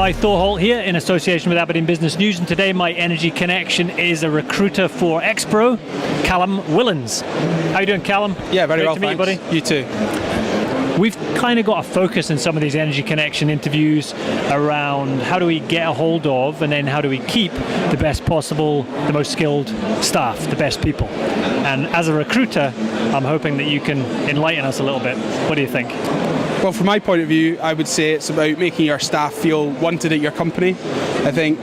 Hi, Thor Holt here in association with Aberdeen Business News, and today my energy connection is a recruiter for Expro, Calum Willins. How you doing, Calum? Yeah, very well, to meet you, buddy. You too. We've kind of got a focus in some of these energy connection interviews around how do we get a hold of and then how do we keep the best possible, the most skilled staff, the best people. And as a recruiter, I'm hoping that you can enlighten us a little bit. What do you think? Well, from my point of view, I would say it's about making your staff feel wanted at your company. I think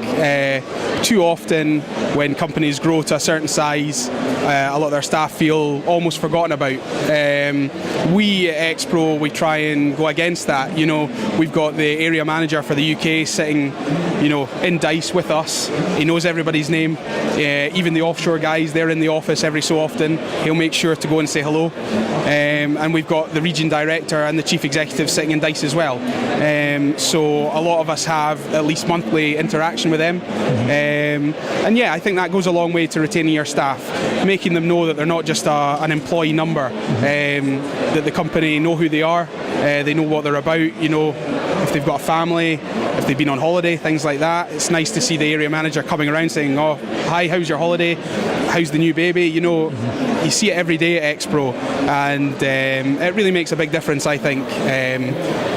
too often when companies grow to a certain size, a lot of their staff feel almost forgotten about. We at Expro, we try and go against that. You know, we've got the area manager for the UK sitting, you know, in Dice with us. He knows everybody's name. Even the offshore guys, they're in the office every so often. He'll make sure to go and say hello. And we've got the region director and the chief executive sitting in Dice as well. So a lot of us have at least monthly interaction with them. And yeah, I think that goes a long way to retaining your staff, making them know that they're not just an employee number, that the company know who they are, they know what they're about, you know, if they've got a family, if they've been on holiday, things like that. It's nice to see the area manager coming around saying, oh, hi, how's your holiday? How's the new baby? You know, you see it every day at Expro, and it really makes a big difference, I think,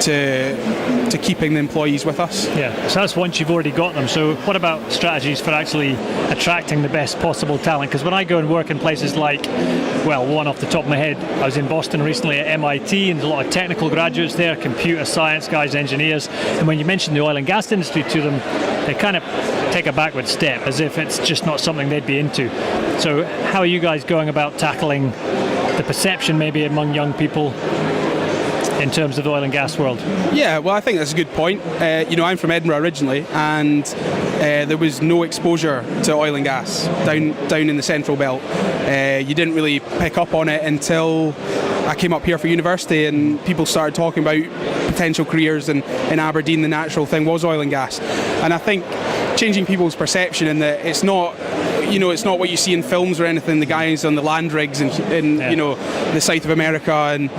to keeping the employees with us. Yeah, so that's once you've already got them. So what about strategies for actually attracting the best possible talent? Because when I go and work in places like, well, one off the top of my head, I was in Boston recently at MIT, and there's a lot of technical graduates there, computer science guys, engineers, and when you mention the oil and gas industry to them, they kind of take a backward step as if it's just not something they'd be into. So how are you guys going about tackling the perception maybe among young people in terms of the oil and gas world? Yeah, well, I think that's a good point. You know, I'm from Edinburgh originally, and there was no exposure to oil and gas down in the Central Belt. You didn't really pick up on it until I came up here for university, and people started talking about potential careers, and in Aberdeen the natural thing was oil and gas. And I think changing people's perception in that it's not, you know, it's not what you see in films or anything, the guys on the land rigs in you know, the south of America, and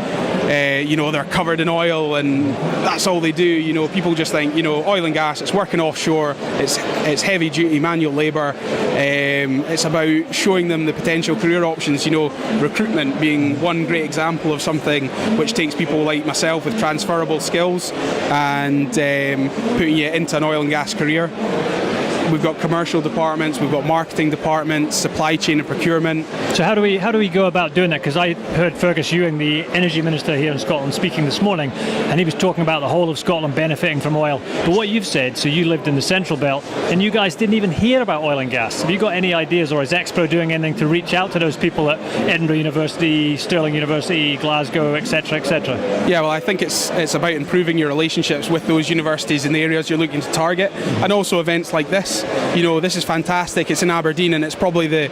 you know, they're covered in oil and that's all they do. You know, people just think, you know, oil and gas, it's working offshore, it's heavy duty manual labour. It's about showing them the potential career options, you know, recruitment being one great example of something which takes people like myself with transferable skills and putting you into an oil and gas career. We've got commercial departments, we've got marketing departments, supply chain and procurement. So how do we go about doing that? Because I heard Fergus Ewing, the energy minister here in Scotland, speaking this morning, and he was talking about the whole of Scotland benefiting from oil. But what you've said, so you lived in the Central Belt, and you guys didn't even hear about oil and gas. Have you got any ideas, or is Expro doing anything to reach out to those people at Edinburgh University, Stirling University, Glasgow, etc., etc.? Yeah, well, I think it's about improving your relationships with those universities in the areas you're looking to target, and also events like this. You know, this is fantastic. It's in Aberdeen, and it's probably the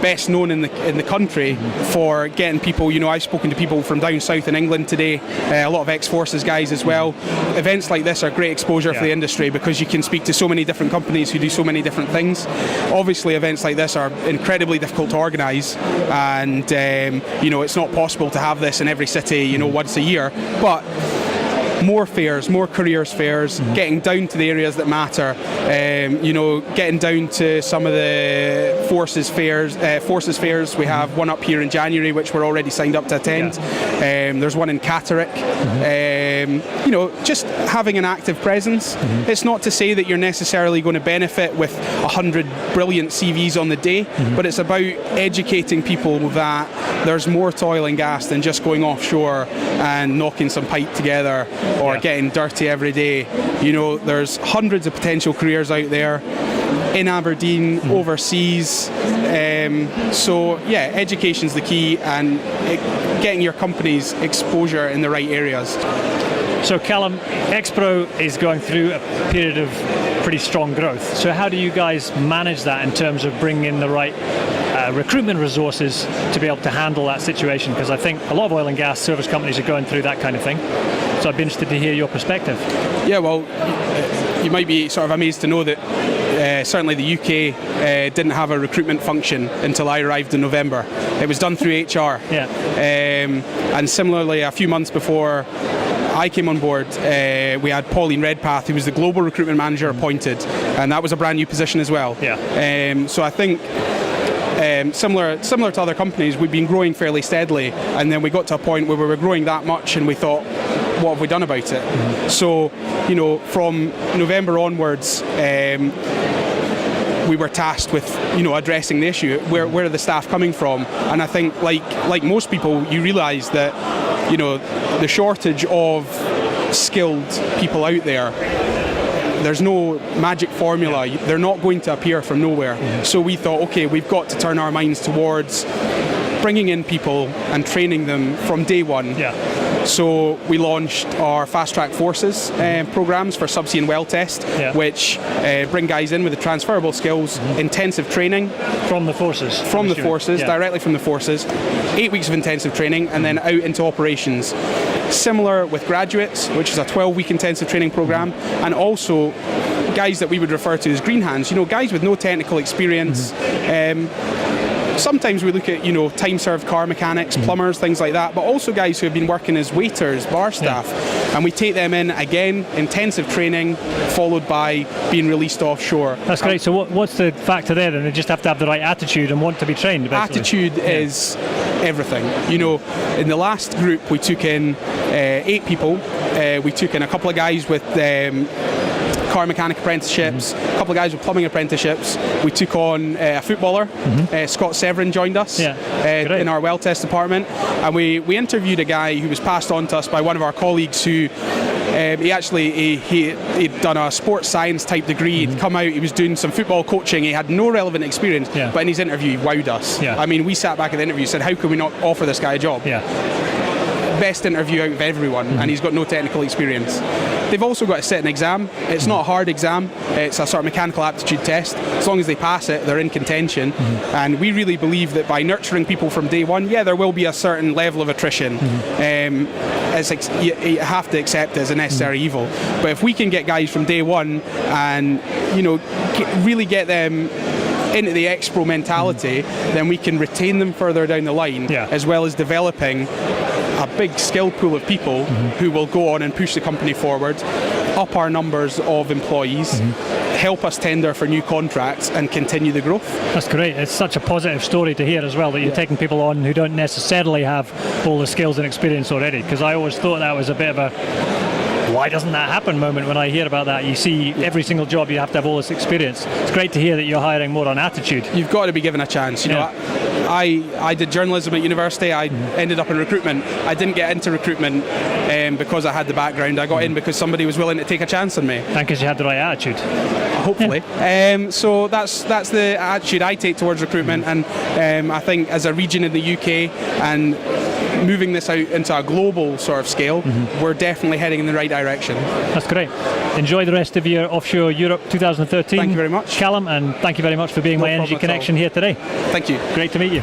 best known in the country for getting people. You know, I've spoken to people from down south in England today, a lot of ex-forces guys as well. Events like this are great exposure for the industry because you can speak to so many different companies who do so many different things. Obviously, events like this are incredibly difficult to organise, and you know, it's not possible to have this in every city, you know, once a year, but more fairs, more careers fairs, getting down to the areas that matter, you know, getting down to some of the forces fairs. We have one up here in January which we're already signed up to attend. There's one in Catterick. You know, just having an active presence. It's not to say that you're necessarily going to benefit with 100 brilliant CVs on the day, but it's about educating people that there's more to oil and gas than just going offshore and knocking some pipe together or getting dirty every day. You know, there's hundreds of potential careers out there in Aberdeen, overseas. So yeah, education's the key, and getting your company's exposure in the right areas. So Calum, Expro is going through a period of pretty strong growth. So how do you guys manage that in terms of bringing in the right recruitment resources to be able to handle that situation? Because I think a lot of oil and gas service companies are going through that kind of thing. So I'd be interested to hear your perspective. Yeah, well, you might be sort of amazed to know that certainly the UK didn't have a recruitment function until I arrived in November. It was done through HR. And similarly, a few months before I came on board, we had Pauline Redpath, who was the global recruitment manager, appointed, and that was a brand new position as well. Yeah. So I think similar to other companies, we've been growing fairly steadily, and then we got to a point where we were growing that much, and we thought, what have we done about it? So, from November onwards, we were tasked with, addressing the issue. Where are the staff coming from? And I think, like most people, you realise that, the shortage of skilled people out there, there's no magic formula. They're not going to appear from nowhere. So we thought, okay, we've got to turn our minds towards bringing in people and training them from day one. Yeah. So we launched our Fast Track Forces programs for subsea and well test, which bring guys in with the transferable skills, intensive training. From the forces? Directly from the forces. 8 weeks of intensive training, and then out into operations. Similar with graduates, which is a 12-week intensive training program, and also guys that we would refer to as green hands, guys with no technical experience. Sometimes we look at, time-served car mechanics, plumbers, things like that, but also guys who have been working as waiters, bar staff, and we take them in, again, intensive training, followed by being released offshore. That's great. So what's the factor there? Then they just have to have the right attitude and want to be trained, basically. Attitude is everything. In the last group, we took in 8 people. We took in a couple of guys with car mechanic apprenticeships, a couple of guys with plumbing apprenticeships. We took on a footballer, Scott Severin joined us in our well test department, and we interviewed a guy who was passed on to us by one of our colleagues who he'd done a sports science type degree. He'd come out, he was doing some football coaching, he had no relevant experience, but in his interview he wowed us. I mean, we sat back at the interview and said, how can we not offer this guy a job? Best interview out of everyone, and he's got no technical experience. They've also got to sit an exam. It's not a hard exam, it's a sort of mechanical aptitude test. As long as they pass it, they're in contention. And we really believe that by nurturing people from day one, there will be a certain level of attrition. You have to accept it as a necessary evil. But if we can get guys from day one and really get them into the Expro mentality, then we can retain them further down the line, as well as developing a big skill pool of people who will go on and push the company forward, up our numbers of employees, help us tender for new contracts and continue the growth. That's great. It's such a positive story to hear as well, that you're taking people on who don't necessarily have all the skills and experience already, because I always thought that was a bit of a why doesn't that happen moment when I hear about that. You see every single job you have to have all this experience. It's great to hear that you're hiring more on attitude. You've got to be given a chance. I did journalism at university. I ended up in recruitment. I didn't get into recruitment because I had the background. I got in because somebody was willing to take a chance on me. And because you had the right attitude. Hopefully. So that's the attitude I take towards recruitment, and I think as a region in the UK and moving this out into a global sort of scale, we're definitely heading in the right direction. That's great. Enjoy the rest of your Offshore Europe 2013. Thank you very much. Callum, and thank you very much for being my energy connection here today. Thank you. Great to meet you.